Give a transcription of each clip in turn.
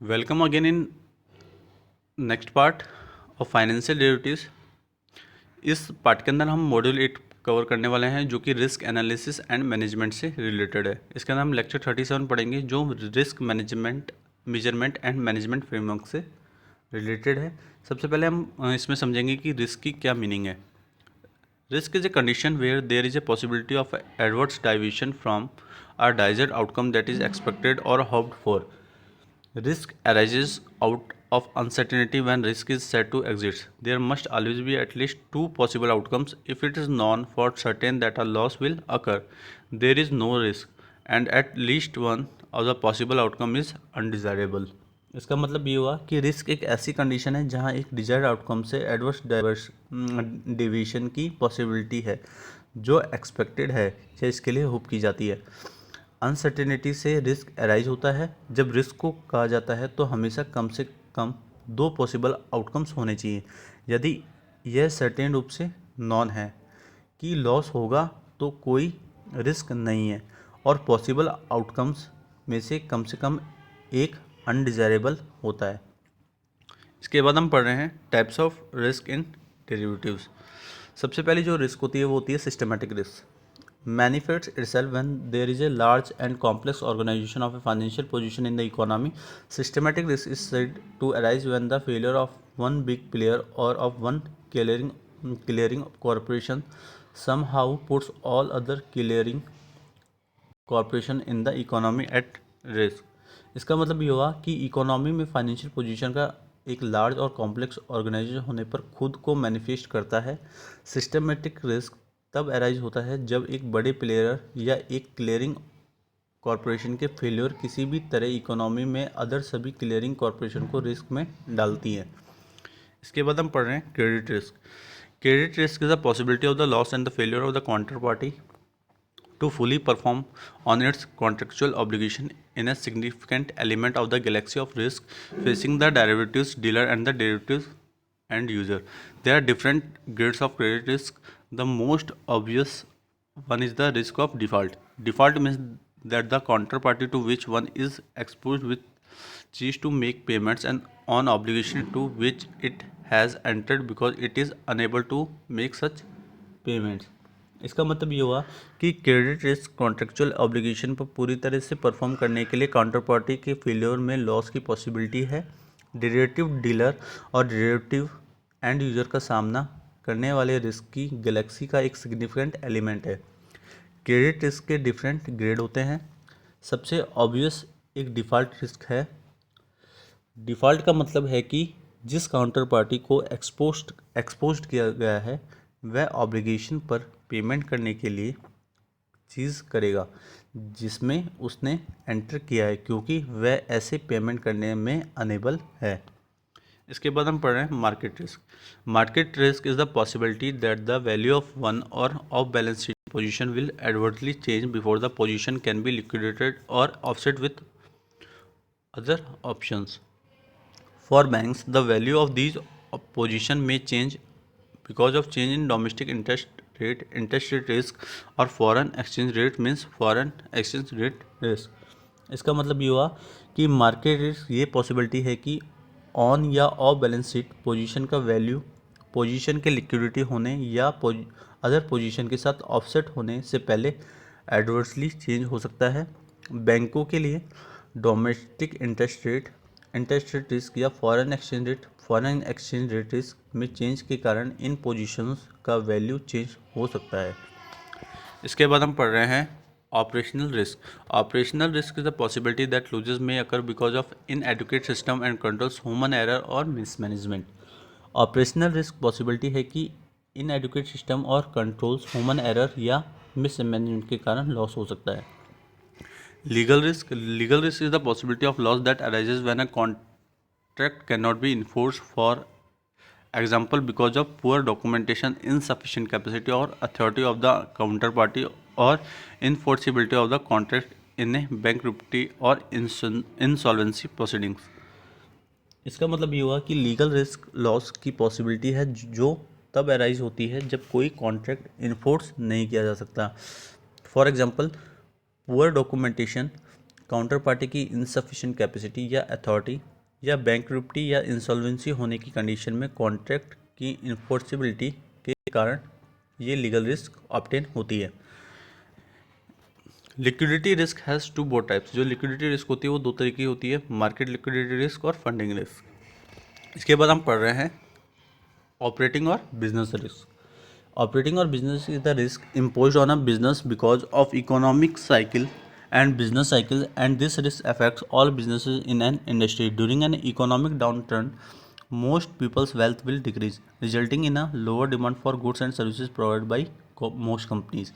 Welcome again in next part of financial derivatives. इस part के अंदर हम मॉड्यूल 8 कवर करने वाले हैं जो कि रिस्क एनालिसिस एंड मैनेजमेंट से रिलेटेड है। इसके अंदर हम लेक्चर 37 पढ़ेंगे जो risk management measurement and management framework से रिलेटेड है। सबसे पहले हम इसमें समझेंगे कि रिस्क की क्या मीनिंग है। Risk is a condition where there is a possibility of adverse deviation from a desired outcome that is expected or hoped for. Risk arises out of uncertainty. When risk is said to exist, there must always be at least two possible outcomes. If it is known for certain that a loss will occur, there is no risk, and at least one of the possible outcome is undesirable. इसका मतलब ये हुआ कि risk एक ऐसी condition है जहाँ एक डिजायर्ड आउटकम से एडवर्स डेविएशन की पॉसिबिलिटी है जो एक्सपेक्टेड है या इसके लिए होप की जाती है। अनसर्टेनिटी से रिस्क अराइज होता है। जब रिस्क को कहा जाता है तो हमेशा कम से कम दो पॉसिबल आउटकम्स होने चाहिए। यदि यह सर्टेन रूप से नॉन है कि लॉस होगा तो कोई रिस्क नहीं है और पॉसिबल आउटकम्स में से कम एक अनडिजायरेबल होता है। इसके बाद हम पढ़ रहे हैं types of risk in derivatives. सबसे पहले जो रिस्क होती है वो होती है systematic risk. Manifests itself when there is a large and complex organization of a financial position in the economy. Systematic risk is said to arise when the failure of one big player or of one clearing corporation somehow puts all other clearing corporation in the economy at risk. इसका मतलब ये हुआ कि economy में financial position का एक large और complex organisation होने पर खुद को मैनिफेस्ट करता है। सिस्टमेटिक रिस्क तब अराइज होता है जब एक बड़े प्लेयर या एक क्लियरिंग कॉरपोरेशन के फेल्योर किसी भी तरह इकोनॉमी में अदर सभी क्लियरिंग कॉरपोरेशन को रिस्क में डालती है। इसके बाद हम पढ़ रहे हैं credit risk. Credit risk is the possibility of the loss and the failure of the counter party to fully perform on its contractual obligation in a significant element of the galaxy of risk facing the derivatives dealer and the derivatives end user. There are different grades of credit risk. The most obvious one is the risk of default. Default means that the counterparty to which one is exposed with cease to make payments and on obligation to which it has entered because it is unable to make such payments. इसका मतलब ये हुआ कि credit risk contractual obligation पर पूरी तरह से perform करने के लिए काउंटर पार्टी के फेलियर में लॉस की पॉसिबिलिटी है। डेरिवेटिव डीलर और डेरिवेटिव एंड यूजर का सामना करने वाले रिस्क की गैलेक्सी का एक सिग्निफिकेंट एलिमेंट है। क्रेडिट रिस्क के डिफरेंट ग्रेड होते हैं। सबसे ऑब्वियस एक डिफ़ॉल्ट रिस्क है। डिफ़ॉल्ट का मतलब है कि जिस काउंटर पार्टी को एक्सपोज्ड किया गया है वह ऑब्लिगेशन पर पेमेंट करने के लिए चीज़ करेगा जिसमें उसने एंटर किया है क्योंकि वह ऐसे पेमेंट करने में अनेबल है। इसके बाद हम पढ़ रहे हैं market risk. Market risk is the possibility that the value of one or of balance sheet position will adversely change before the position can be liquidated or offset with other options. For banks the value of these position में change because of change in domestic interest rate risk और foreign exchange rate means foreign exchange rate risk। इसका मतलब ये हुआ कि market risk ये possibility है कि ऑन या ऑफ बैलेंस शीट पोजीशन का वैल्यू पोजीशन के लिक्विडिटी होने या अदर पोजीशन के साथ ऑफसेट होने से पहले एडवर्सली चेंज हो सकता है। बैंकों के लिए डोमेस्टिक इंटरेस्ट रेट रिस्क या फॉरेन एक्सचेंज रेट रिस्क में चेंज के कारण इन पोजीशंस का वैल्यू चेंज हो सकता है। इसके बाद हम पढ़ रहे हैं operational risk. Operational risk is the possibility that losses में occur because of inadequate system and controls human error or mismanagement. Operational risk possibility है कि इनएडुकेट सिस्टम और कंट्रोल्स ह्यूमन एरर या मिसमैनेजमेंट के कारण लॉस हो सकता है। Legal risk is the possibility of loss that arises when a contract cannot be enforced, for example because of poor documentation, insufficient capacity or authority of the counterparty, or enforceability of the contract in a bankruptcy or insolvency proceedings। इसका मतलब ये हुआ कि legal risk loss की possibility है जो तब arise होती है जब कोई कॉन्ट्रैक्ट इन्फोर्स नहीं किया जा सकता। For example poor documentation, counter party की इनसफिशिएंट कैपेसिटी या अथॉरिटी या बैंकरप्टी या इंसॉल्वेंसी होने की कंडीशन में कॉन्ट्रैक्ट की इन्फोर्सिबिलिटी के कारण ये लीगल रिस्क ऑब्टेन होती है। Liquidity risk has two both types. जो लिक्विडिटी रिस्क होती है वो दो तरीके की होती है, मार्केट लिक्विडिटी रिस्क और फंडिंग रिस्क। इसके बाद हम पढ़ रहे हैं ऑपरेटिंग और बिजनेस रिस्क। ऑपरेटिंग और business is the risk imposed on a business because of economic cycle and business cycle, and this risk affects all businesses in an industry. During an economic downturn, most people's wealth will decrease, resulting in a lower demand for goods and services provided by most companies.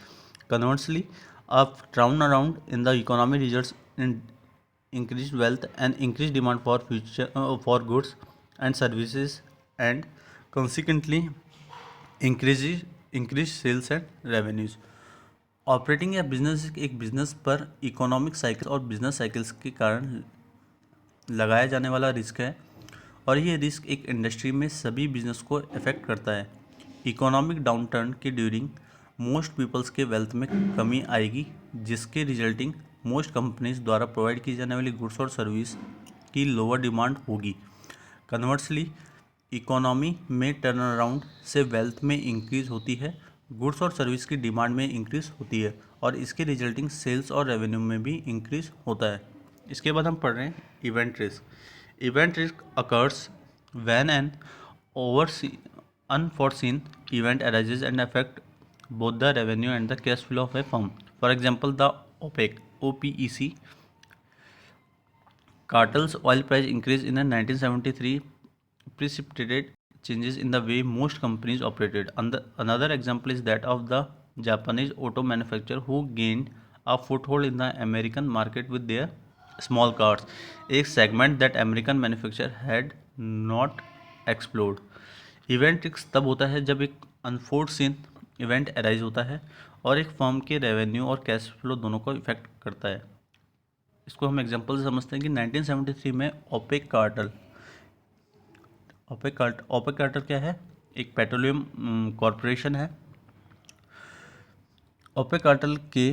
Conversely, a turnaround in the economy results in increased wealth and increased demand for for goods and services, and consequently increase sales and revenues. Operating या business एक business पर economic cycle और business cycles के कारण लगाया जाने वाला risk है, और ये रिस्क एक इंडस्ट्री में सभी बिजनेस को अफेक्ट करता है। इकोनॉमिक डाउनटर्न के ड्यूरिंग मोस्ट पीपल्स के वेल्थ में कमी आएगी, जिसके रिजल्टिंग मोस्ट कंपनीज द्वारा प्रोवाइड की जाने वाली गुड्स और सर्विस की लोअर डिमांड होगी। कन्वर्सली, इकोनॉमी में टर्न अराउंड से वेल्थ में इंक्रीज होती है, गुड्स और सर्विस की डिमांड में इंक्रीज होती है, और इसके रिजल्टिंग सेल्स और रेवेन्यू में भी इंक्रीज होता है। इसके बाद हम पढ़ रहे हैं event risk. Event risk occurs when an unforeseen event arises and affect both the revenue and the cash flow of A firm. For example, the OPEC cartel's oil price increase in 1973 precipitated changes in the way most companies operated. Another example is that of the Japanese auto manufacturer who gained a foothold in the American market with their small cars, a segment that American manufacturer had not explored. Event risk तब होता है जब एक unforeseen event arise होता है और एक firm के रेवेन्यू और कैश फ्लो दोनों को इफेक्ट करता है। इसको हम एग्जांपल से समझते हैं कि 1973 में ओपेक कार्टेल क्या है? एक पेट्रोलियम कॉरपोरेशन है। ओपेक कार्टेल के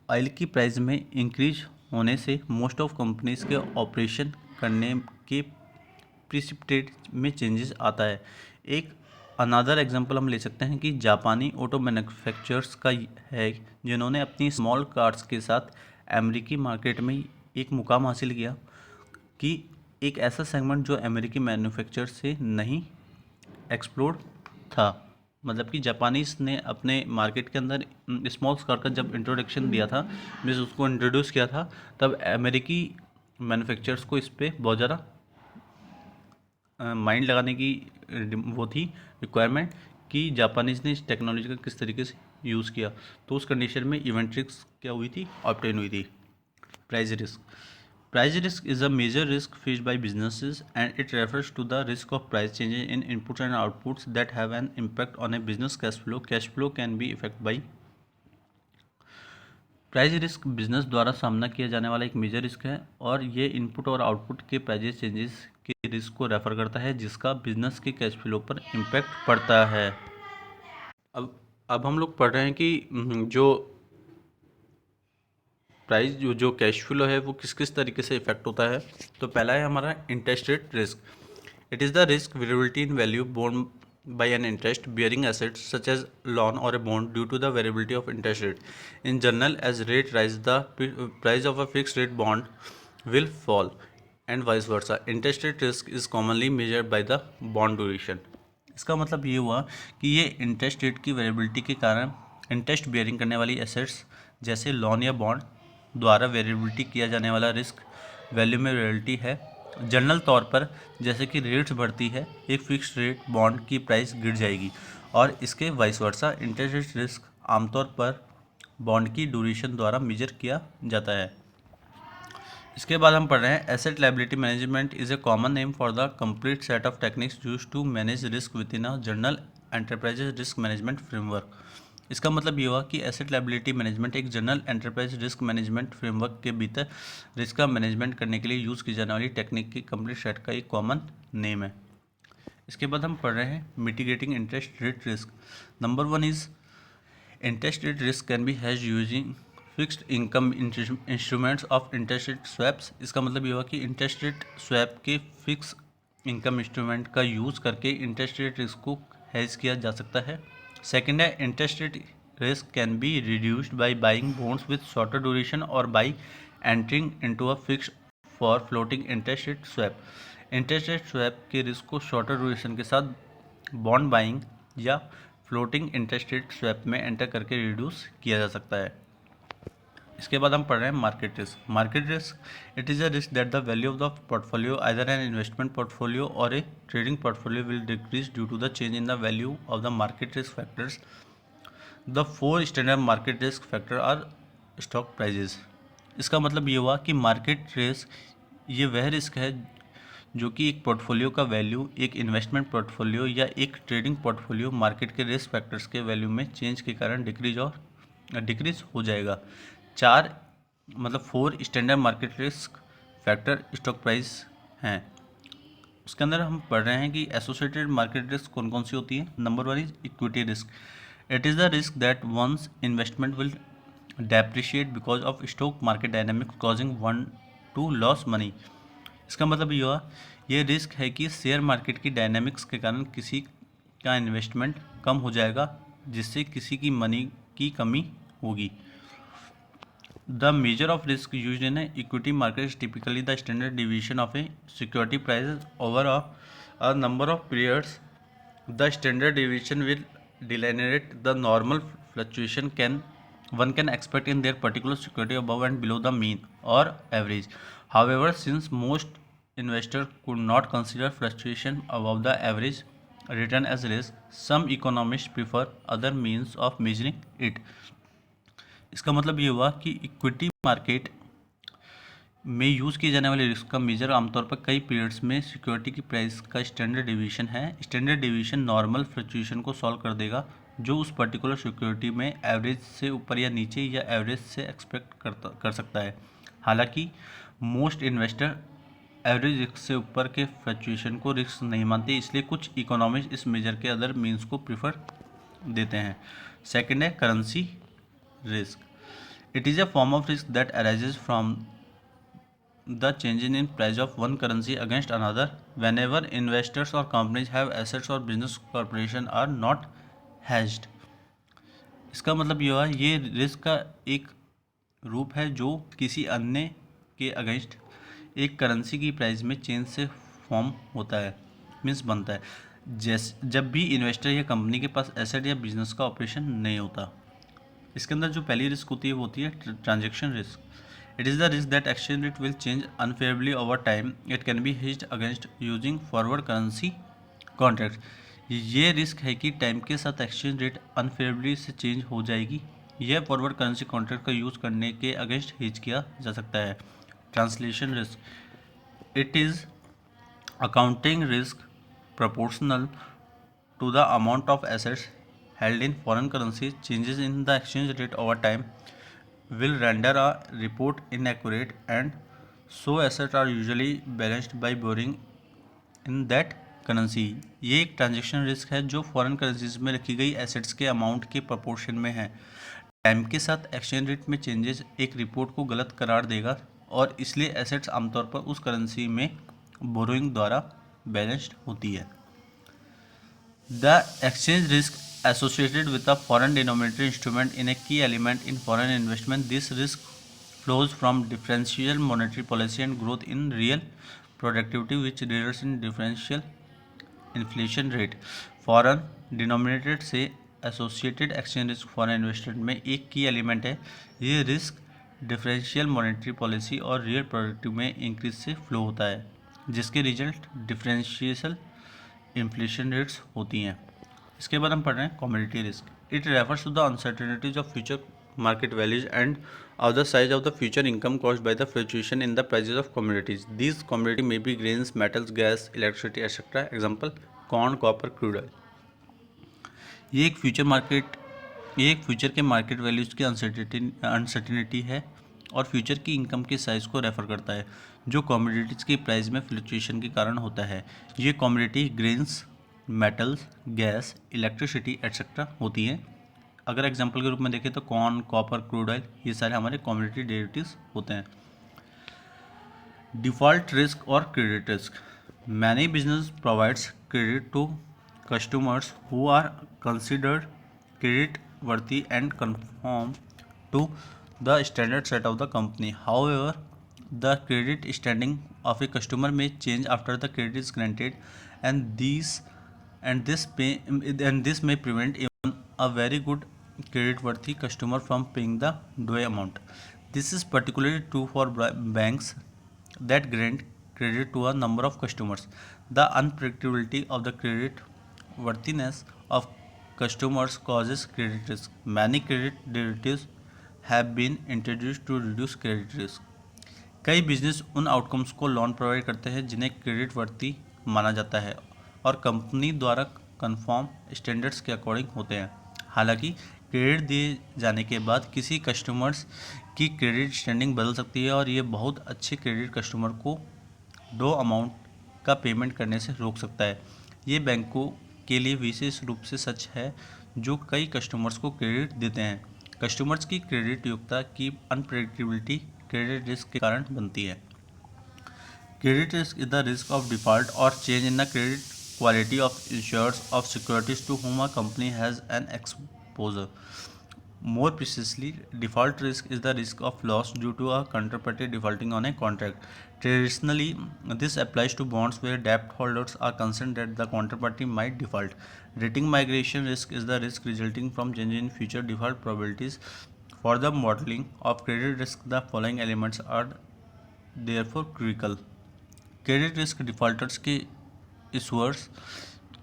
ऑयल की प्राइस में इंक्रीज होने से मोस्ट ऑफ कंपनीज के ऑपरेशन करने के प्रिसिपिटेट में चेंजेस आता है। एक अनदर एग्जांपल हम ले सकते हैं कि जापानी ऑटो मैन्युफैक्चरर्स का है, जिन्होंने अपनी स्मॉल कार्स के साथ अमेरिकी मार्केट में एक मुकाम हासिल किया कि एक ऐसा सेगमेंट जो अमेरिकी मैन्युफैक्चर से नहीं एक्सप्लोर था। मतलब कि जापानीज़ ने अपने मार्केट के अंदर स्मॉल कार का जब इंट्रोडक्शन दिया था, मीन्स उसको इंट्रोड्यूस किया था, तब अमेरिकी मैन्युफैक्चरर्स को इस पर बहुत ज़्यादा माइंड लगाने की वो थी रिक्वायरमेंट कि जापानीज़ ने इस टेक्नोलॉजी का किस तरीके से यूज़ किया। तो उस कंडीशन में इवेंट रिस्क क्या हुई थी? ऑब्टेन हुई थी। Price risk is a major risk faced by businesses, and it refers to the risk of price changes in inputs and outputs that have an impact on a business cash flow. Cash flow can be affected by price risk business द्वारा सामना किया जाने वाला एक major risk है, और ये input और आउटपुट के प्राइस चेंजेस के रिस्क को रेफर करता है, जिसका बिजनेस के कैश फ्लो पर इम्पैक्ट पड़ता है। अब हम लोग पढ़ रहे हैं कि जो प्राइस जो कैश फ्लो है वो किस किस तरीके से इफेक्ट होता है। तो पहला है हमारा interest rate risk. It is the risk variability in value borne by an interest bearing assets such as loan or a bond due to the variability of interest rate. In general, as rate rise, the price of a fixed rate bond will fall, and vice versa. Interest rate risk is commonly measured by the bond duration. इसका मतलब ये हुआ कि ये interest rate की variability के कारण interest bearing करने वाली एसेट्स जैसे लोन या बॉन्ड द्वारा वेरिएबिलिटी किया जाने वाला रिस्क वैल्यू में वेरिएबिलिटी है। जनरल तौर पर जैसे कि रेट्स बढ़ती है, एक फिक्स्ड रेट बॉन्ड की प्राइस गिर जाएगी, और इसके vice versa interest rate risk आमतौर पर बॉन्ड की ड्यूरेशन द्वारा मेजर किया जाता है। इसके बाद हम पढ़ रहे हैं asset liability management is a common name for the complete set of techniques used to manage risk within a general enterprise risk management framework. इसका मतलब ये हुआ कि एसेट लायबिलिटी मैनेजमेंट एक general enterprise risk management framework के भीतर risk का management करने के लिए यूज़ की जाने वाली टेक्निक की कंप्लीट सेट का एक कॉमन नेम है। इसके बाद हम पढ़ रहे हैं mitigating interest rate risk. Number 1 is interest rate risk can be हैज using fixed income instruments of interest rate swaps. इसका मतलब ये हुआ कि इंटरेस्ट रेट स्वैप के फिक्स इनकम इंस्ट्रूमेंट का यूज़ करके इंटरेस्ट रेट रिस्क को हेज किया जा सकता है। सेकेंड है interest rate risk can be reduced by buying bonds with shorter duration or by entering into a fixed for floating interest rate swap. Interest rate swap के risk को shorter duration के साथ bond buying या floating interest rate swap में enter करके reduce किया जा सकता है। इसके बाद हम पढ़ रहे हैं market risk. Market risk it is a risk that the value of the portfolio either an investment portfolio or a trading portfolio will decrease due to the change in the value of the market risk factors. The 4 standard market risk factor are stock prices. इसका मतलब ये हुआ कि market risk ये वह risk है जो कि एक पोर्टफोलियो का वैल्यू एक इन्वेस्टमेंट पोर्टफोलियो या एक ट्रेडिंग पोर्टफोलियो मार्केट के रिस्क फैक्टर्स के वैल्यू में चेंज के कारण डिक्रीज हो जाएगा। 4 standard market risk factor stock price हैं। उसके अंदर हम पढ़ रहे हैं कि एसोसिएटेड मार्केट रिस्क कौन कौन सी होती है। Number 1 is equity risk. It is the risk that one's investment will depreciate because of stock market dynamics causing one to lose money. इसका मतलब ये हुआ ये रिस्क है कि शेयर मार्केट की डायनामिक्स के कारण किसी का इन्वेस्टमेंट कम हो जाएगा जिससे किसी की मनी की कमी होगी। The measure of risk used in equity market is typically the standard division of A security price over a number of periods. The standard division will delineate the normal fluctuation one can expect in their particular security above and below the mean or average. However, since most investors could not consider fluctuation above the average return as risk, some economists prefer other means of measuring it. इसका मतलब ये हुआ कि equity market में use किए जाने वाले risk का मेजर आमतौर पर कई पीरियड्स में सिक्योरिटी की प्राइस का स्टैंडर्ड डिवीजन है। स्टैंडर्ड डिवीजन नॉर्मल फ्लक्चुएशन को सॉल्व कर देगा जो उस पर्टिकुलर सिक्योरिटी में एवरेज से ऊपर या नीचे या एवरेज से एक्सपेक्ट कर सकता है। हालांकि मोस्ट इन्वेस्टर एवरेज रिस्क से ऊपर के फ्लक्चुएशन को रिस्क नहीं मानते, इसलिए कुछ इकोनॉमिस्ट इस मेजर के अदर मीन्स को प्रीफर देते हैं। सेकेंड है currency risk. It is a form of risk that arises from the changing in price of one currency against another whenever investors or companies have assets or business corporation are not hedged। इसका मतलब ये हुआ ये risk का एक रूप है जो किसी अन्य के अगेंस्ट एक करेंसी की प्राइस में चेंज से फॉर्म होता है, मीन्स बनता है जब भी इन्वेस्टर या कंपनी के पास एसेट या बिजनेस का ऑपरेशन नहीं होता। इसके अंदर जो पहली रिस्क होती है वो होती है transaction risk. It is the risk that exchange rate will change unfavorably over time. It can be hedged against using forward currency contracts. ये रिस्क है कि टाइम के साथ एक्सचेंज रेट अनफेवरेबली से चेंज हो जाएगी। यह फॉरवर्ड करेंसी कॉन्ट्रैक्ट का यूज़ करने के अगेंस्ट हेज किया जा सकता है। Translation risk. It is accounting risk proportional to the amount of assets held in foreign currency. Changes in the exchange rate over time will render a report inaccurate and so assets are usually balanced by borrowing in that currency. ये एक transaction risk है जो foreign currencies में रखी गई assets के amount के proportion में है। टाइम के साथ एक्सचेंज रेट में चेंजेस एक रिपोर्ट को गलत करार देगा और इसलिए एसेट्स आमतौर पर उस करेंसी में बोरोइंग द्वारा बैलेंस्ड होती है। The exchange risk associated with a foreign denominated instrument in a key element in foreign investment. This risk flows from differential monetary policy and growth in real productivity which results in differential inflation rate. Foreign denominated से associated exchange risk foreign investment में एक key element है। ये risk differential monetary policy और real productivity में increase से flow होता है जिसके रिजल्ट differential inflation rates होती हैं। इसके बाद हम पढ़ रहे हैं commodity risk. It refers to the uncertainties of future market values and of the size of the future income caused by the fluctuation in the prices of commodities. These commodity may be grains, metals, gas, electricity etcetera. Example corn, copper, crude oil. ये एक future के market values की uncertainty है और future की income के size को refer करता है जो कमोडिटीज की प्राइस में फ्लक्चुएशन के कारण होता है। ये commodity grains, metals, gas, electricity etcetera होती हैं। अगर एग्जांपल के रूप में देखें तो कॉर्न, कॉपर, क्रूड ऑयल, ये सारे हमारे कमोडिटी डेरिवेटिव्स होते हैं। डिफ़ॉल्ट रिस्क और credit risk. Many business provides credit to customers who are considered credit worthy and conform to the standard set of the company. However, the credit standing of a customer may change after the credit is granted, and this may prevent even a very good credit worthy customer from paying the due amount. This is particularly true for banks that grant credit to a number of customers. The unpredictability of the credit worthiness of customers causes credit risk. Many credit derivatives have been introduced to reduce credit risk. कई business उन outcomes को loan provide करते हैं जिन्हें credit वर्ती माना जाता है और कंपनी द्वारा कन्फर्म स्टैंडर्ड्स के अकॉर्डिंग होते हैं। हालांकि क्रेडिट दिए जाने के बाद किसी कस्टमर्स की क्रेडिट स्टैंडिंग बदल सकती है और ये बहुत अच्छे क्रेडिट कस्टमर को ड्यू अमाउंट का पेमेंट करने से रोक सकता है। ये बैंकों के लिए विशेष रूप से सच है जो कई कस्टमर्स को क्रेडिट देते हैं। कस्टमर्स की क्रेडिट योग्यता की अनप्रेडिक्टेबिलिटी क्रेडिट रिस्क के कारण बनती है। Credit risk is the risk of default or change in the credit quality of insurers of securities to whom a company has an exposure. More precisely, default risk is the risk of loss due to a counterparty defaulting on a contract. Traditionally, this applies to bonds where debt holders are concerned that the counterparty might default. Rating migration risk is the risk resulting from change in future default probabilities. For the modeling of credit risk, the following elements are therefore critical. Credit risk defaulters के issuers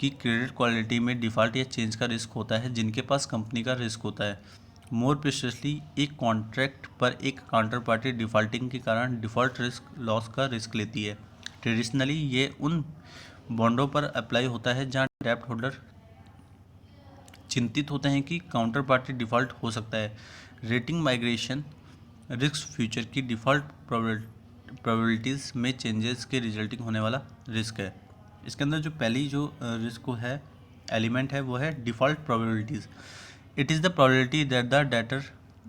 की credit quality में default या change का risk होता है जिनके पास company का risk होता है। मोर प्रिसाइसली, एक कॉन्ट्रैक्ट पर एक काउंटर पार्टी डिफ़ॉल्टिंग के कारण डिफ़ॉल्ट रिस्क लॉस का रिस्क लेती है। ट्रेडिशनली ये उन बॉन्डों पर अप्लाई होता है जहां डेब्ट होल्डर चिंतित होते हैं कि काउंटर पार्टी डिफ़ॉल्ट हो सकता है। रेटिंग माइग्रेशन रिस्क फ्यूचर की डिफ़ॉल्ट प्रोबेबिलिटीज़ में चेंजेस के रिजल्टिंग होने वाला रिस्क है। इसके अंदर जो पहली जो रिस्क है एलिमेंट है वो है default probabilities. It is the probability that the debtor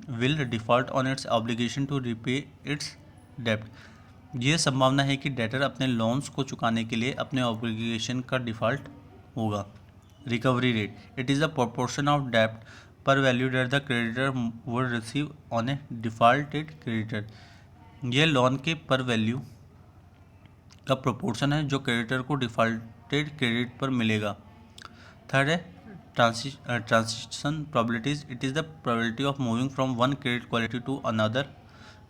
will default on its obligation to repay its डेब्ट। ये संभावना है कि डेटर अपने लोन्स को चुकाने के लिए अपने ऑब्लिगेशन का डिफ़ॉल्ट होगा। Recovery rate, it is the proportion of डेब्ट पर value that the creditor would receive on A defaulted creditor. ये लोन के पर वैल्यू का प्रोपोर्शन है जो क्रेडिटर को डिफ़ॉल्टेड क्रेडिट पर मिलेगा। थर्ड है transition probabilities, it is the probability of moving from one credit quality to another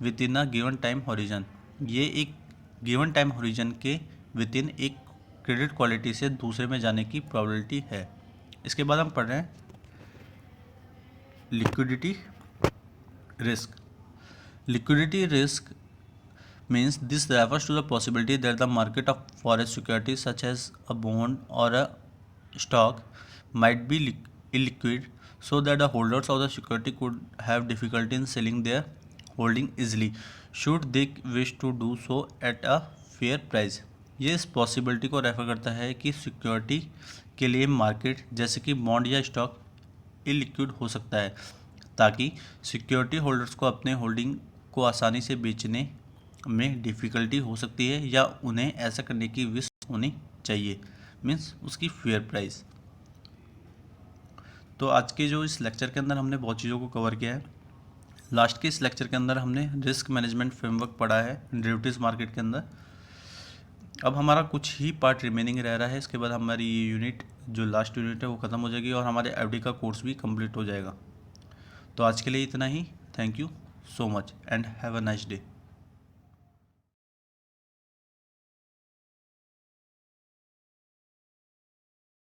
within a given time horizon. ये एक गिवन टाइम हॉरिजन के विद इन एक क्रेडिट क्वालिटी से दूसरे में जाने की प्रोबेबिलिटी है। इसके बाद हम पढ़ रहे हैं liquidity risk. Liquidity risk means this refers to the possibility that the market for a security such as a bond or a stock might be illiquid, so that the holders of the security could have difficulty in selling their holding easily should they wish to do so at a fair price. ये इस possibility को refer करता है कि security के लिए market जैसे कि बॉन्ड या स्टॉक इलिक्विड हो सकता है ताकि सिक्योरिटी होल्डर्स को अपने होल्डिंग को आसानी से बेचने में डिफ़िकल्टी हो सकती है या उन्हें ऐसा करने की विश होनी चाहिए, मीन्स उसकी फेयर प्राइस। तो आज के जो इस लेक्चर के अंदर हमने बहुत चीज़ों को कवर किया है। लास्ट के इस लेक्चर के अंदर हमने रिस्क मैनेजमेंट फ्रेमवर्क पढ़ा है डेरिवेटिव्स मार्केट के अंदर। अब हमारा कुछ ही पार्ट रिमेनिंग रह रहा है। इसके बाद हमारी ये यूनिट जो लास्ट यूनिट है वो ख़त्म हो जाएगी और हमारे एफडी का कोर्स भी कंप्लीट हो जाएगा। तो आज के लिए इतना ही। Thank you so much and have a nice day.